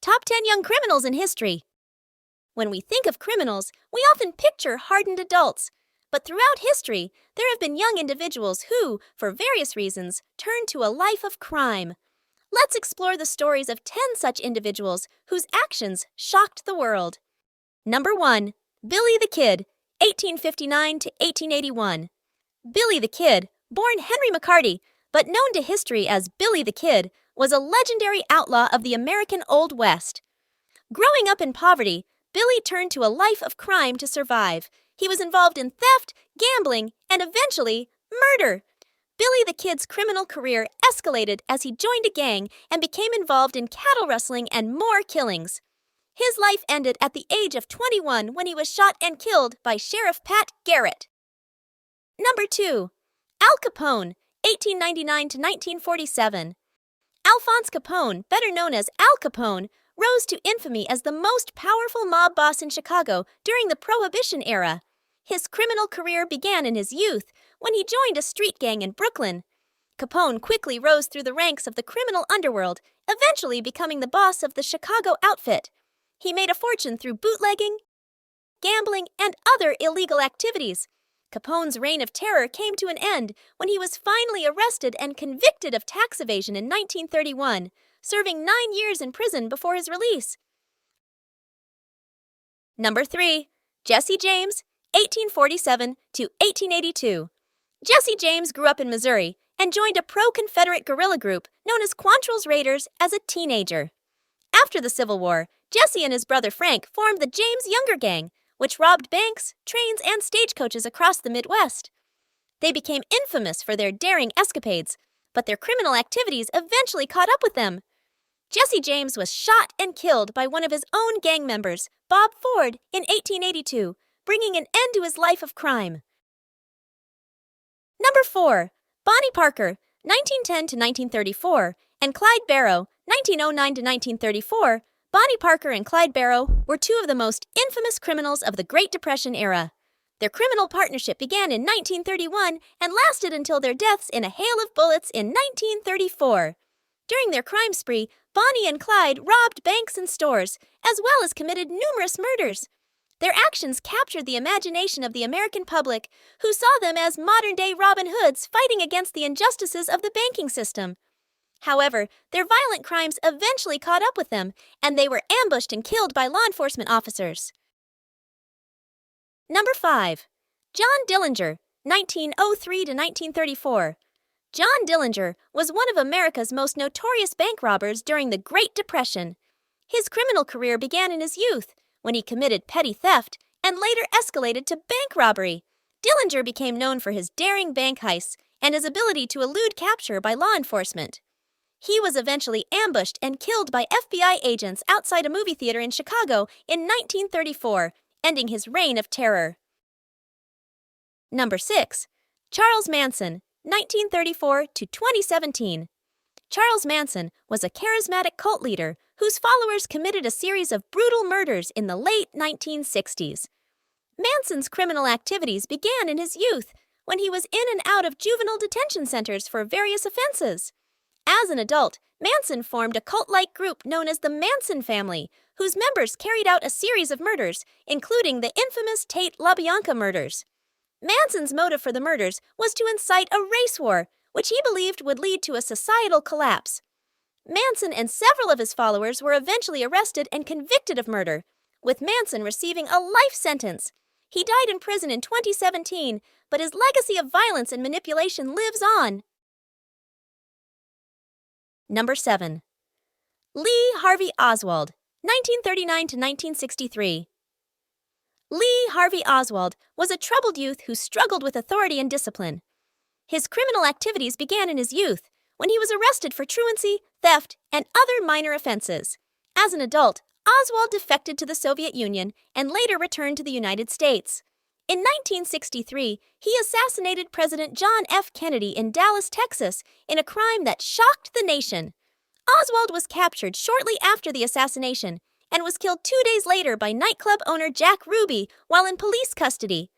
Top 10 Young Criminals in History. When we think of criminals, we often picture hardened adults. But throughout history, there have been young individuals who, for various reasons, turned to a life of crime. Let's explore the stories of 10 such individuals whose actions shocked the world. Number 1. Billy the Kid, 1859 to 1881. Billy the Kid, born Henry McCarty, but known to history as Billy the Kid, was a legendary outlaw of the American Old West. Growing up in poverty, Billy turned to a life of crime to survive. He was involved in theft, gambling, and eventually, murder. Billy the Kid's criminal career escalated as he joined a gang and became involved in cattle rustling and more killings. His life ended at the age of 21 when he was shot and killed by Sheriff Pat Garrett. Number 2. Al Capone, 1899 to 1947. Alphonse Capone, better known as Al Capone, rose to infamy as the most powerful mob boss in Chicago during the Prohibition era. His criminal career began in his youth when he joined a street gang in Brooklyn. Capone quickly rose through the ranks of the criminal underworld, eventually becoming the boss of the Chicago outfit. He made a fortune through bootlegging, gambling, and other illegal activities. Capone's reign of terror came to an end when he was finally arrested and convicted of tax evasion in 1931, serving 9 years in prison before his release. Number 3. Jesse James, 1847 to 1882. Jesse James grew up in Missouri and joined a pro-Confederate guerrilla group known as Quantrill's Raiders as a teenager. After the Civil War, Jesse and his brother Frank formed the James Younger Gang, which robbed banks, trains, and stagecoaches across the Midwest. They became infamous for their daring escapades, but their criminal activities eventually caught up with them. Jesse James was shot and killed by one of his own gang members, Bob Ford, in 1882, bringing an end to his life of crime. Number 4. Bonnie Parker, 1910 to 1934, and Clyde Barrow, 1909 to 1934. Bonnie Parker and Clyde Barrow were two of the most infamous criminals of the Great Depression era. Their criminal partnership began in 1931 and lasted until their deaths in a hail of bullets in 1934. During their crime spree, Bonnie and Clyde robbed banks and stores, as well as committed numerous murders. Their actions captured the imagination of the American public, who saw them as modern-day Robin Hoods fighting against the injustices of the banking system. However, their violent crimes eventually caught up with them, and they were ambushed and killed by law enforcement officers. Number 5. John Dillinger, 1903 to 1934. John Dillinger was one of America's most notorious bank robbers during the Great Depression. His criminal career began in his youth, when he committed petty theft and later escalated to bank robbery. Dillinger became known for his daring bank heists and his ability to elude capture by law enforcement. He was eventually ambushed and killed by FBI agents outside a movie theater in Chicago in 1934, ending his reign of terror. Number 6. Charles Manson, 1934 to 2017. Charles Manson was a charismatic cult leader whose followers committed a series of brutal murders in the late 1960s. Manson's criminal activities began in his youth, when he was in and out of juvenile detention centers for various offenses. As an adult, Manson formed a cult-like group known as the Manson family, whose members carried out a series of murders, including the infamous Tate LaBianca murders. Manson's motive for the murders was to incite a race war, which he believed would lead to a societal collapse. Manson and several of his followers were eventually arrested and convicted of murder, with Manson receiving a life sentence. He died in prison in 2017, but his legacy of violence and manipulation lives on. Number 7. Lee Harvey Oswald, 1939 to 1963. Lee Harvey Oswald was a troubled youth who struggled with authority and discipline. His criminal activities began in his youth, when he was arrested for truancy, theft, and other minor offenses. As an adult, Oswald defected to the Soviet Union and later returned to the United States. In 1963, he assassinated President John F. Kennedy in Dallas, Texas, in a crime that shocked the nation. Oswald was captured shortly after the assassination and was killed 2 days later by nightclub owner Jack Ruby while in police custody.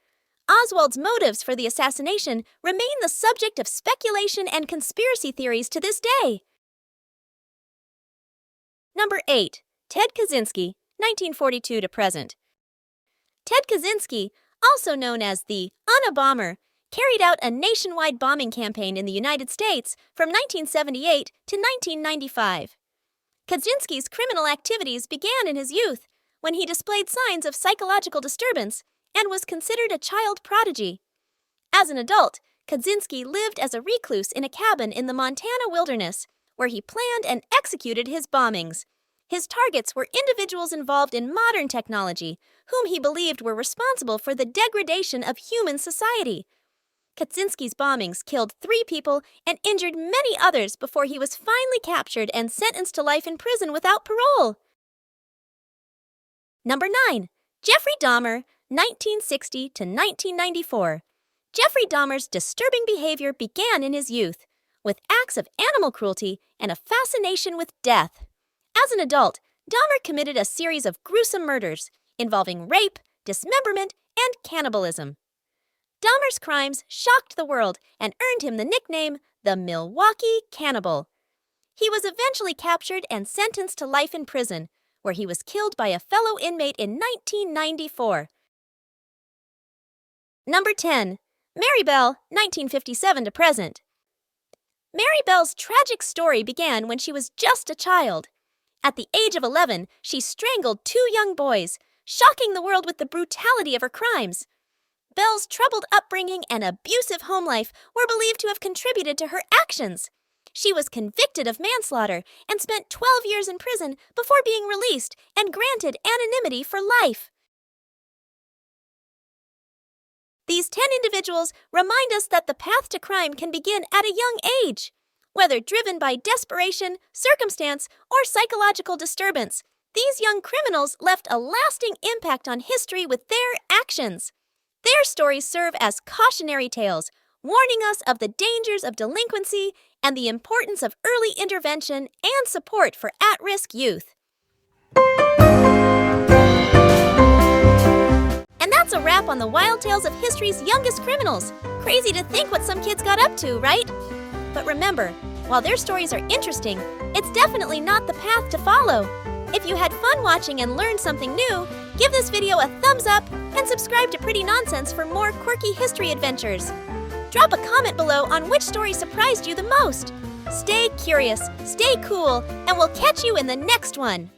Oswald's motives for the assassination remain the subject of speculation and conspiracy theories to this day. Number 8. Ted Kaczynski, 1942 to present. Ted Kaczynski, also known as the Unabomber, carried out a nationwide bombing campaign in the United States from 1978 to 1995. Kaczynski's criminal activities began in his youth, when he displayed signs of psychological disturbance and was considered a child prodigy. As an adult, Kaczynski lived as a recluse in a cabin in the Montana wilderness, where he planned and executed his bombings. His targets were individuals involved in modern technology, whom he believed were responsible for the degradation of human society. Kaczynski's bombings killed 3 people and injured many others before he was finally captured and sentenced to life in prison without parole. Number 9. Jeffrey Dahmer, 1960 to 1994. Jeffrey Dahmer's disturbing behavior began in his youth, with acts of animal cruelty and a fascination with death. As an adult, Dahmer committed a series of gruesome murders involving rape, dismemberment, and cannibalism. Dahmer's crimes shocked the world and earned him the nickname the Milwaukee Cannibal. He was eventually captured and sentenced to life in prison, where he was killed by a fellow inmate in 1994. Number 10. Mary Bell, 1957 to present. Mary Bell's tragic story began when she was just a child. At the age of 11, she strangled 2 young boys, shocking the world with the brutality of her crimes. Bell's troubled upbringing and abusive home life were believed to have contributed to her actions. She was convicted of manslaughter and spent 12 years in prison before being released and granted anonymity for life. These 10 individuals remind us that the path to crime can begin at a young age. Whether driven by desperation, circumstance, or psychological disturbance, these young criminals left a lasting impact on history with their actions. Their stories serve as cautionary tales, warning us of the dangers of delinquency and the importance of early intervention and support for at-risk youth. And that's a wrap on the wild tales of history's youngest criminals. Crazy to think what some kids got up to, right? But remember, while their stories are interesting, it's definitely not the path to follow. If you had fun watching and learned something new, give this video a thumbs up and subscribe to Pretty Nonsense for more quirky history adventures. Drop a comment below on which story surprised you the most. Stay curious, stay cool, and we'll catch you in the next one.